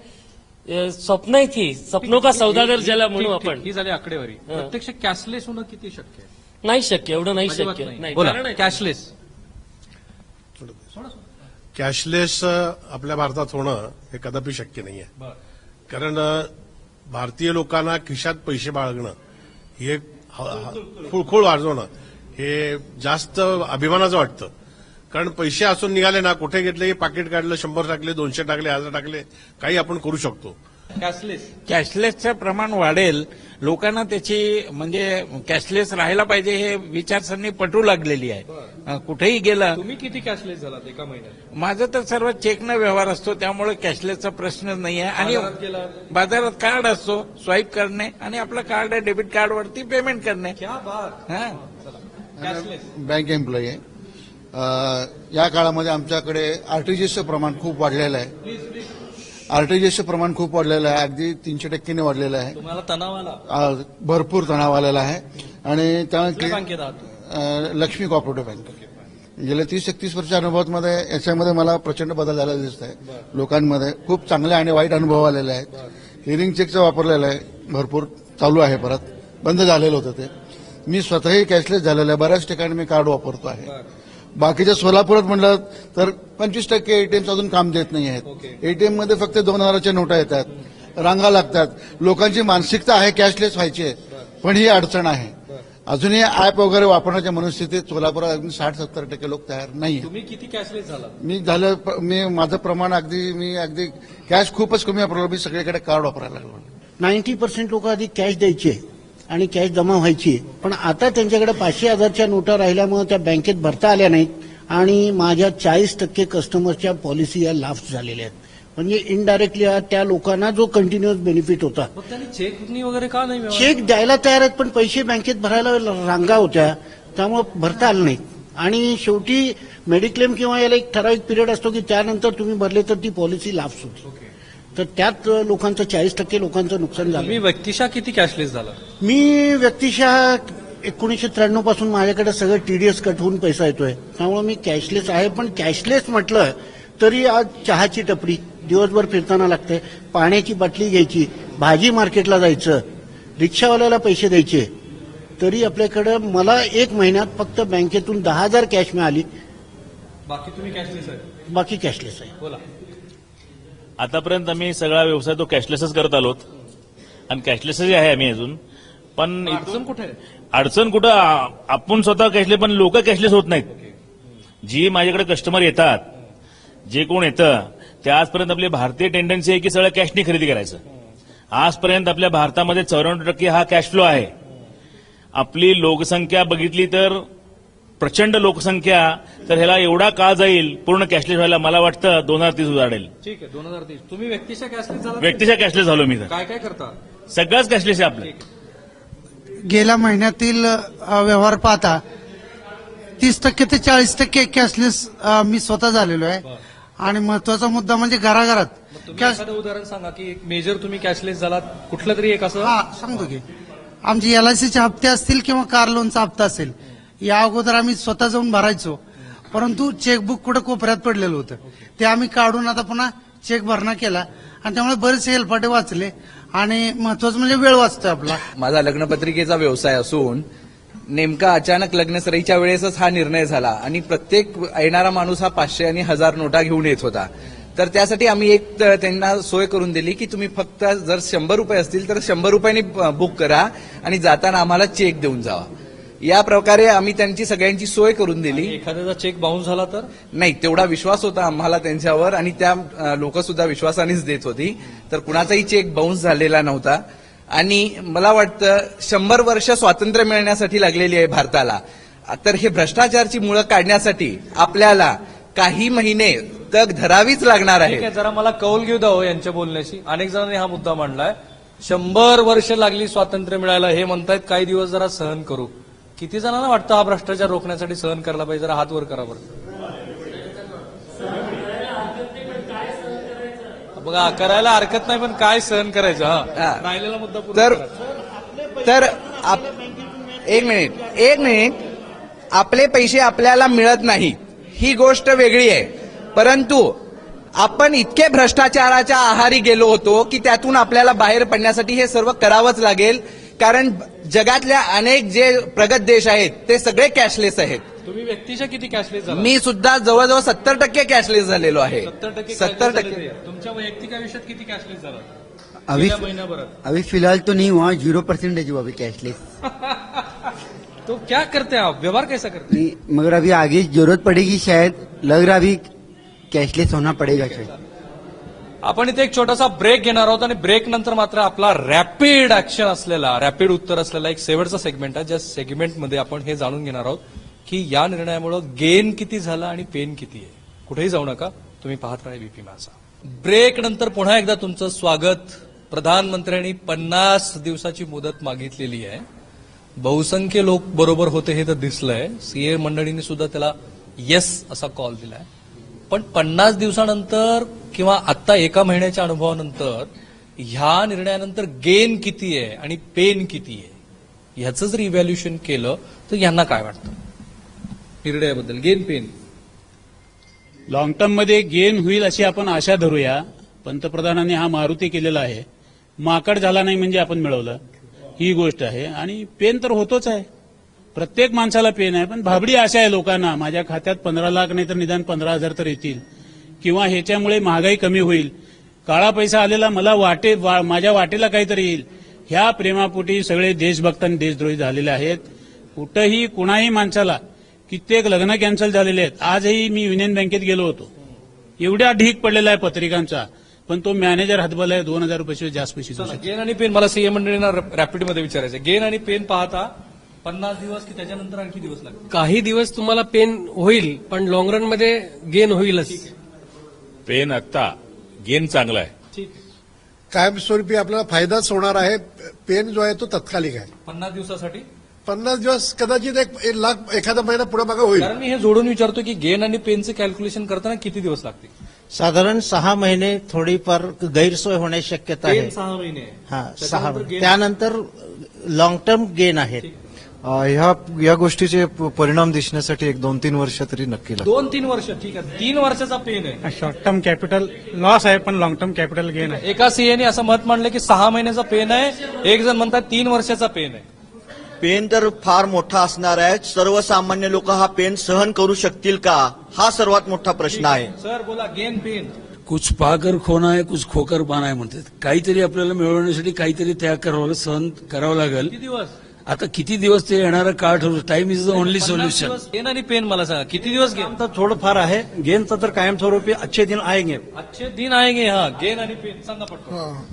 स्वप्न आहे ती, स्वप्नो का सौदागर ज्याला म्हणू आपण. ही झाली आकडेवारी. प्रत्यक्ष कॅशलेस होणं किती शक्य आहे? नाही शक्य, एवढं नाही शक्य. बोला कॅशलेस. कॅशलेस आपल्या भारतात होणं हे कदापि शक्य नाही आहे. कारण भारतीय लोकांना खिशात पैसे बाळगणं हे खुळखुळ वाजवणं हे जास्त अभिमानाचं वाटतं. कारण पैसे असून निघाले ना, कुठे घेतले, पाकिट काढलं, 100 टाकले, 200 टाकले, 1000 टाकले, काही आपण करू शकतो. कॅशलेसचं प्रमाण वाढेल, लोकांना त्याची म्हणजे कॅशलेस राहायला पाहिजे हे विचारसरणी पटू लागलेली आहे. कुठेही गेला. तुम्ही किती कॅशलेस झालात एका महिन्यात? माझं तर सर्व चेकनं व्यवहार असतो त्यामुळे कॅशलेसचा प्रश्नच नाही आहे. आणि बाजारात कार्ड असतो, स्वाईप करणे आणि आपलं कार्ड डेबिट कार्डवरती पेमेंट करणे. बँक एम्प्लॉई आहे. या काळामध्ये आमच्याकडे आरटीजीएसचं प्रमाण खूप वाढलेलं आहे. आरटीजीएसचं प्रमाण खूप वाढलेलं आहे, अगदी 300% वाढलेलं आहे. तुम्हाला तणाव आला? भरपूर तणाव आलेला आहे. आणि बँकेत लक्ष्मी कोऑपरेटिव्ह बँक गेल्या 30-31 वर्षाच्या अनुभवामध्ये याच्यामध्ये मला प्रचंड बदल झालेला दिसत आहे. लोकांमध्ये खूप चांगले आणि वाईट अनुभव आलेले आहेत. हिअरिंग चेकचं वापरलेलं आहे, भरपूर चालू आहे, परत बंद झालेलं होतं ते. मी स्वतःही कॅशलेस झालेलं आहे, बऱ्याच ठिकाणी मी कार्ड वापरतो आहे. बाकीच्या सोलापुरात म्हणलं तर 25% एटीएम अजून काम देत नाही आहेत. एटीएम मध्ये फक्त 2,000च्या नोटा येतात, रांगा लागतात. लोकांची मानसिकता आहे कॅशलेस व्हायची, पण ही अडचण आहे. अजूनही ऍप वगैरे वापरण्याच्या मनस्थितीत सोलापुरात अगदी 60-70% लोक तयार नाही. तुम्ही किती कॅशलेस झाला? मी माझं प्रमाण अगदी कॅश खूपच कमी वापरलं. मी सगळीकडे कार्ड वापरायला लागलो. 90% लोक आधी कॅश द्यायचे आणि कॅश जमा व्हायची, पण आता त्यांच्याकडे 500,000च्या नोटा राहिल्यामुळे त्या बँकेत भरता आल्या नाहीत आणि माझ्या 40% कस्टमरच्या पॉलिसी या लाप्स झालेल्या आहेत. म्हणजे इनडायरेक्टली त्या लोकांना जो कंटिन्युअस बेनिफिट होता. त्यांनी चेकनी वगैरे का नाही? चेक द्यायला तयार आहेत पण पैसे बँकेत भरायला रांगा होत्या, त्यामुळे भरता आलं नाही. आणि शेवटी मेडिक्लेम किंवा याला एक ठराविक पिरियड असतो की त्यानंतर तुम्ही भरले तर ती पॉलिसी लाप्स होती. तर त्यात लोकांचं 40% लोकांचं नुकसान झालं. मी व्यक्तिशः किती कॅशलेस झाला? मी व्यक्तिशः 1993 पासून माझ्याकडे सगळं टीडीएस कट होऊन पैसा येतोय, त्यामुळे मी कॅशलेस आहे. पण कॅशलेस म्हटलं तरी आज चहाची टपरी दिवसभर फिरताना लागते, पाण्याची बाटली घ्यायची, भाजी मार्केटला जायचं, रिक्षावाल्याला पैसे द्यायचे, तरी आपल्याकडे मला 1 महिन्यात फक्त बँकेतून 10,000 कॅश मिळाली. बाकी तुम्ही कॅशलेस आहे? बाकी कॅशलेस आहे. बोला. आतापर्यंत आम्ही सगळा व्यवसाय तो कॅशलेसच करत आलोत आणि कॅशलेसच आहे आम्ही अजून. पण अडचण कुठे आहे? अडचण कुठं, आपण स्वतः कॅशलेस पण लोक कॅशलेस होत नाहीत. जी माझ्याकडे कस्टमर येतात जे कोण येतं ते आजपर्यंत आपली भारतीय टेंडन्सी आहे की सगळं कॅशनी खरेदी करायचं. आजपर्यंत आपल्या भारतामध्ये 94% हा कॅश फ्लो आहे. आपली लोकसंख्या बघितली तर प्रचंड लोकसंख्या, तर ह्याला एवढा काळ जाईल पूर्ण कॅशलेस व्हायला. मला वाटतं 2030 उजाडेल. ठीक आहे, 2030. तुम्ही व्यक्तिशः कॅशलेस झाला? व्यक्तिशः कॅशलेस झालो मी तर. काय काय करता? सगळंच कॅशलेस आहे आपलं. गेल्या महिन्यातील व्यवहार पाहता 30% ते 40% कॅशलेस मी स्वतः झालेलो आहे. आणि महत्वाचा मुद्दा म्हणजे घराघरात तुम्ही एखादं उदाहरण सांगा की एक मेजर तुम्ही कॅशलेस झालात, कुठलं तरी एक असं. हा सांगतो की आमचे एलआयसीचे हप्ते असतील किंवा कार लोनचा हप्ता असेल, या अगोदर आम्ही स्वतः जाऊन भरायचो, परंतु चेकबुक कुठं कोपऱ्यात पडलेलं होतं. ते आम्ही काढून आता पुन्हा चेक भरणा केला आणि त्यामुळे बरेचसे हेलपाटे वाचले आणि महत्वाचं म्हणजे वेळ वाचतोय आपला. माझा लग्नपत्रिकेचा व्यवसाय असून नेमका अचानक लग्नसराईच्या वेळेसच हा निर्णय झाला आणि प्रत्येक येणारा माणूस हा 500 आणि 1000 नोटा घेऊन येत होता. तर त्यासाठी आम्ही एक त्यांना सोय करून दिली की तुम्ही फक्त जर 100 रुपये असतील तर 100 रुपयांनी बुक करा आणि जाताना आम्हाला चेक देऊन जावा. या प्रकारे आम्ही त्यांची सगळ्यांची सोय करून दिली. एखाद्याचा चेक बाउन्स झाला तर नाही, तेवढा विश्वास होता आम्हाला त्यांच्यावर आणि त्या लोक सुद्धा विश्वासानेच देत होती. तर कुणाचाही चेक बाउन्स झालेला नव्हता. आणि मला वाटतं 100 वर्ष स्वातंत्र्य मिळण्यासाठी लागलेली आहे भारताला. तर हे भ्रष्टाचारची मुळं काढण्यासाठी आपल्याला काही महिने तग धरावीच लागणार ठीक आहे. आहे, जरा मला कौल घेऊ द्या हो यांच्या बोलण्याशी. अनेक जणांनी हा मुद्दा मांडलाय, 100 वर्ष लागली स्वातंत्र्य मिळायला, हे म्हणतायत काही दिवस जरा सहन करू. किती जणांना वाटतं हा भ्रष्टाचार रोखण्यासाठी सहन करायला पाहिजे? जरा हात वर करा बरं. बघा, करायला हरकत नाही, पण काय सहन करायचं? हा, राहिलेला मुद्दा पूर्ण तर एक मिनिट आपले पैसे आपल्याला मिळत नाही ही गोष्ट वेगळी आहे, परंतु आपण इतके भ्रष्टाचाराच्या आहारी गेलो होतो की त्यातून आपल्याला बाहेर पडण्यासाठी हे सर्व करावंच लागेल. कारण जगातल्या अनेक जे प्रगत देश आहेत ते सगळे कॅशलेस आहेत. तुम्ही व्यक्तिशः किती कॅशलेस झाला? मी सुद्धा जवळजवळ 70% कॅशलेस झालेलो आहे. 70%. तुमच्या वैयक्तिक आयुष्यात किती कॅशलेस झाला? अभी गेल्या महिन्याभरात? अभी फिलहाल तो नहीं हुआ, 0% हुआ अभी कैशलेस. तो क्या करते हैं आप? व्यवहार कैसा करते हैं? मगर अभी आगे जरूरत पड़ेगी, शायद लग रहा अभी कैशलेस होना पड़ेगा शायद. आपण इथे एक छोटासा ब्रेक घेणार आहोत आणि ब्रेक नंतर मात्र आपला रॅपिड ऍक्शन असलेला, रॅपिड उत्तर असलेला एक शेवटचा सेगमेंट आहे, ज्या सेगमेंटमध्ये आपण हे जाणून घेणार आहोत की या निर्णयामुळे गेन किती झाला आणि पेन किती आहे. कुठेही जाऊ नका, तुम्ही पाहत राहा एबीपी माझा. ब्रेक नंतर पुन्हा एकदा तुमचं स्वागत. प्रधानमंत्र्यांनी 50 दिवसाची मुदत मागितलेली आहे. बहुसंख्य लोक बरोबर होते हे तर दिसलंय. सीए मंडळींनी सुद्धा त्याला येस असा कॉल दिलाय. पण 50 दिवसानंतर किंवा आता एका महिन्याच्या अनुभवानंतर ह्या निर्णयानंतर गेन किती आहे आणि पेन किती आहे ह्याचं जर इव्हॅल्युएशन केलं तर यांना काय वाटतं निर्णयाबद्दल? गेन पेन लॉंग टर्म मध्ये गेन होईल अशी आपण आशा धरूया. पंतप्रधानांनी हा मारुती केलेला आहे. माकड झाला नाही म्हणजे आपण मिळवलं, ही गोष्ट आहे. आणि पेन तर होतोच आहे, प्रत्येक माणसाला पेन आहे. पण भाबडी आशा आहे लोकांना, माझ्या खात्यात 15 लाख नाही तर निदान 15,000 तर येतील, किंवा ह्याच्यामुळे महागाई कमी होईल, काळा पैसा आलेला मला माझ्या वाटेला काहीतरी येईल. ह्या प्रेमापोटी सगळे देशभक्त आणि देशद्रोही झालेले आहेत. कुठंही कुणाही माणसाला कित्येक लग्न कॅन्सल झालेले आहेत. आजही मी युनियन बँकेत गेलो होतो, एवढ्या ढीक पडलेला आहे पत्रिकांचा, पण तो मॅनेजर हातबल आहे, 2,000 रुपये जास्त पैसे देऊ शकतो. गेन आणि पेन मला सीएम मंडळींना रॅपिडमध्ये विचारायचं. गेन आणि पेन पाहता 50 दिवस की त्याच्यानंतर आणखी दिवस लागतील? काही दिवस तुम्हाला पेन होईल, पण लॉंग रन मध्ये गेन होईलच. पेन आत्ता, गेन चांगला आहे. ठीक आहे. कायमस्वरूपी आपल्याला फायदाच होणार आहे. पेन जो आहे तो तत्कालिक आहे. 50 दिवसासाठी 50 दिवस कदाचित एक लाख एखादा महिना पुढे मागे होईल. कारण मी हे जोडून विचारतो की गेन आणि पेनचं कॅल्क्युलेशन करताना किती दिवस लागतील? साधारण 6 महिने थोडीफार गैरसोय होण्याची शक्यता आहे. 6 महिने. हा, 6 महिने. त्यानंतर लॉंग टर्म गेन आहे. या गोष्टीचे परिणाम दिसण्यासाठी 1-2-3 वर्ष तरी नक्की लागतील. 2-3 वर्ष. ठीक आहे. 3 वर्षाचा पेन आहे. शॉर्ट टर्म कॅपिटल लॉस आहे, पण लॉंग टर्म कॅपिटल गेन आहे. एका सीएने असं मत मांडलं की 6 महिन्याचा पेन आहे, एक जण म्हणतात 3 वर्षाचा पेन आहे. पेन तर फार मोठा असणार आहे. सर्वसामान्य लोक हा पेन सहन करू शकतील का, हा सर्वात मोठा प्रश्न आहे. सर बोला. गेन पेन कुछ पाकर खोना है, कुछ खोकर पाना है म्हणतात. काहीतरी आपल्याला मिळवण्यासाठी काहीतरी त्याग करावं लागेल, सहन करावं लागेल. किती दिवस? आता किती दिवस ते येणारं काळ ठरवू. Time is the only 50 solution. दिवस गेन आणि पेन मला सांगा किती दिवस गेन. तर थोडंफार आहे गेनचं तर कायमस्वरूपी अच्छे दिन आएंगे. अच्छे दिन आएंगे. हा गेन आणि पेन सांगा पटकन.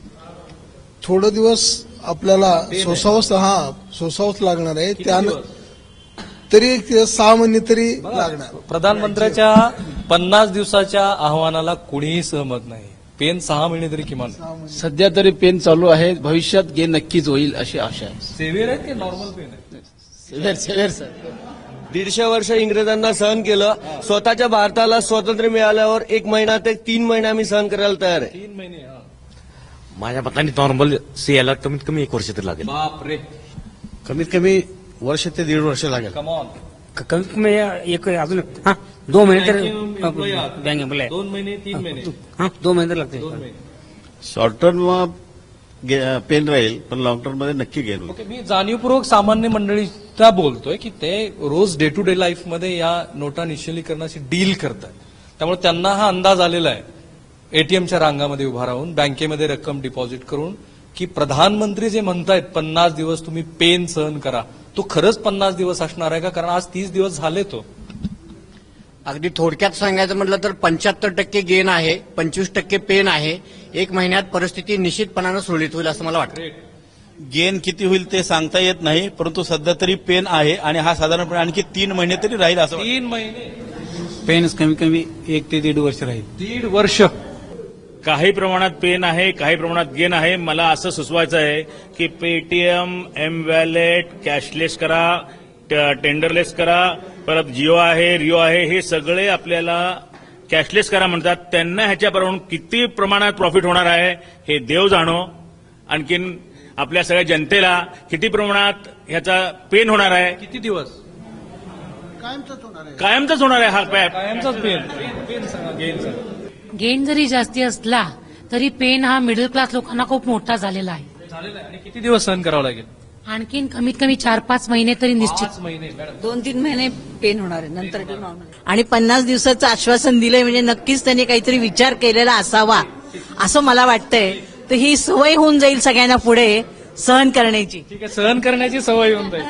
थोडे दिवस आपल्याला सोसावंच लागणार आहे. त्यानं तरी एक 6 महिने तरी लागणार. प्रधानमंत्र्याच्या 50 दिवसाच्या आव्हानाला कुणीही सहमत नाही. पेन 6 महिने तरी किमान. सध्या तरी पेन चालू आहे. भविष्यात गेन नक्कीच होईल अशी आशा आहे. सेव्हिअर आहेत की नॉर्मल पेन आहेत. सेव्हिअर सर. 150 वर्ष इंग्रजांना सहन केलं. स्वतःच्या भारताला स्वातंत्र्य मिळाल्यावर 1 महिना ते 3 महिने आम्ही सहन करायला तयार आहे. 3 महिने. माझ्या मताने नॉर्मल यायला कमीत कमी 1 वर्ष तरी लागेल. बापरे. कमीत कमी वर्ष ते 1.5 वर्ष लागेल. कमॉन. कमीत कमी एक अजून 2 महिने तर बँक एम्प्लॉय 2 महिने 3 महिने 2 महिने तर लागते. शॉर्ट टर्म पेन राहील पण लॉंग टर्म मध्ये नक्की गेन. ओके. मी जाणीवपूर्वक सामान्य मंडळीचा बोलतोय की ते रोज डे टू डे लाईफमध्ये या नोटा निश्चलीकरणाची डील करतात. त्यामुळे त्यांना हा अंदाज आलेला आहे एटीएमच्या रांगामध्ये उभा राहून बँकेमध्ये रक्कम डिपॉझिट करून की प्रधानमंत्री जे म्हणतायत 50 दिवस तुम्ही पेन सहन करा, तो खरंच 50 दिवस असणार आहे का? कारण आज 30 दिवस झाले. तो अगदी थोडक्यात सांगायचं म्हटलं तर 75% गेन आहे, 25% पेन आहे. 1 महिन्यात परिस्थिती निश्चितपणानं सुरळीत होईल असं मला वाटतं. गेन किती होईल ते सांगता येत नाही, परंतु सध्या तरी पेन आहे आणि हा साधारणपणे आणखी 3 महिने तरी राहील असं. 3 महिने पेन कमी कमी 1 ते 1.5 वर्ष राहील. 1.5 वर्ष. काही प्रमाणात पेन आहे, काही प्रमाणात गेन आहे. मला असं सुचवायचं आहे की पेटीएम, एम वॅलेट, कॅशलेस करा, टेंडरलेस करा, परत जिओ आहे, रिओ आहे, हे सगळे आपल्याला कॅशलेस करा म्हणतात. त्यांना ह्याच्यापासून किती प्रमाणात प्रॉफिट होणार आहे हे देव जाणो. आणखीन आपल्या सगळ्या जनतेला किती प्रमाणात ह्याचा पेन होणार आहे. किती दिवस. कायमचाच होणार आहे हा कायमचाच पेन सांगा. गेन सांगा. गेन जरी जास्ती असला तरी पेन हा मिडल क्लास लोकांना खूप मोठा झालेला आहे. आणि किती दिवस सहन करावं लागेल. आणखीन कमीत कमी 4-5 महिने तरी निश्चित. 5 महिने. 2-3 महिने पेन होणार आहे, नंतर नॉर्मल. आणि 50 दिवसाचं आश्वासन दिलंय म्हणजे नक्कीच त्यांनी काहीतरी विचार केलेला असावा असं मला वाटतंय. तर ही सवय होऊन जाईल सगळ्यांना पुढे सहन करण्याची. ठीक आहे, सहन करण्याची सवय होऊन जाईल.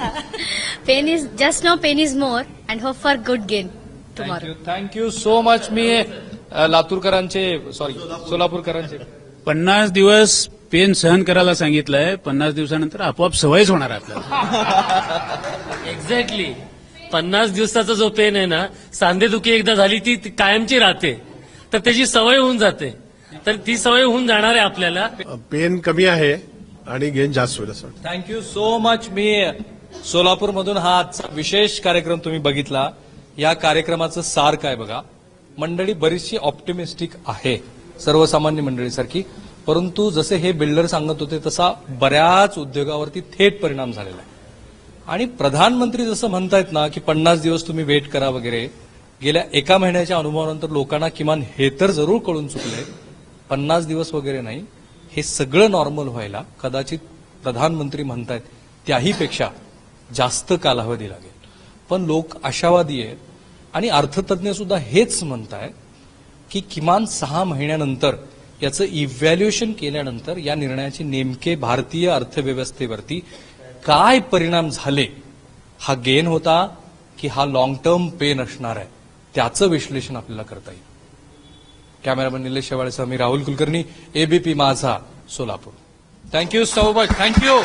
Pain is just no pain is more and hope for good gain tomorrow. Thank you so much. मी लातूरकरांचे सोलापूरकरांचे 50 दिवस पेन सहन करायला सांगितलंय. 50 दिवसानंतर आपोआप सवयच होणार आहे आपल्याला. एक्झॅक्टली. 50 दिवसाचा जो पेन आहे ना, सांधेदुखी एकदा झाली ती कायमची राहते, तर त्याची सवय होऊन जाते. तर ती सवय होऊन जाणार आहे आपल्याला. पेन कमी आहे आणि गेन जास्त होईल असं वाटतं. Thank you so much. मी सोलापूरमधून हा आजचा विशेष कार्यक्रम तुम्ही बघितला. या कार्यक्रमाचं सार काय बघा. मंडळी बरीचशी ऑप्टिमिस्टिक आहे सर्वसामान्य मंडळीसारखी, परंतु जसे हे बिल्डर सांगत होते तसा बऱ्याच उद्योगावरती थेट परिणाम झालेला आहे. आणि प्रधानमंत्री जसं म्हणतायत ना की 50 दिवस तुम्ही वेट करा वगैरे, गेल्या 1 महिन्याच्या अनुभवानंतर लोकांना किमान हे तर जरूर कळून चुकलंय 50 दिवस वगैरे नाही, हे सगळं नॉर्मल व्हायला कदाचित प्रधानमंत्री म्हणतायत त्याहीपेक्षा जास्त कालावधी लागेल. पण लोक आशावादी आहेत आणि अर्थतज्ञ सुद्धा हेच म्हणतायत की किमान 6 महिन्यानंतर याचं इव्हॅल्युएशन केल्यानंतर या निर्णयाचे नेमके भारतीय अर्थव्यवस्थेवरती काय परिणाम झाले, हा गेन होता की हा लॉंग टर्म पेन असणार आहे, त्याचं विश्लेषण आपल्याला करता येईल. कॅमेरामन निलेश शेवाळेसह मी राहुल कुलकर्णी, एबीपी माझा, Solapur. Thank you so much. Thank you.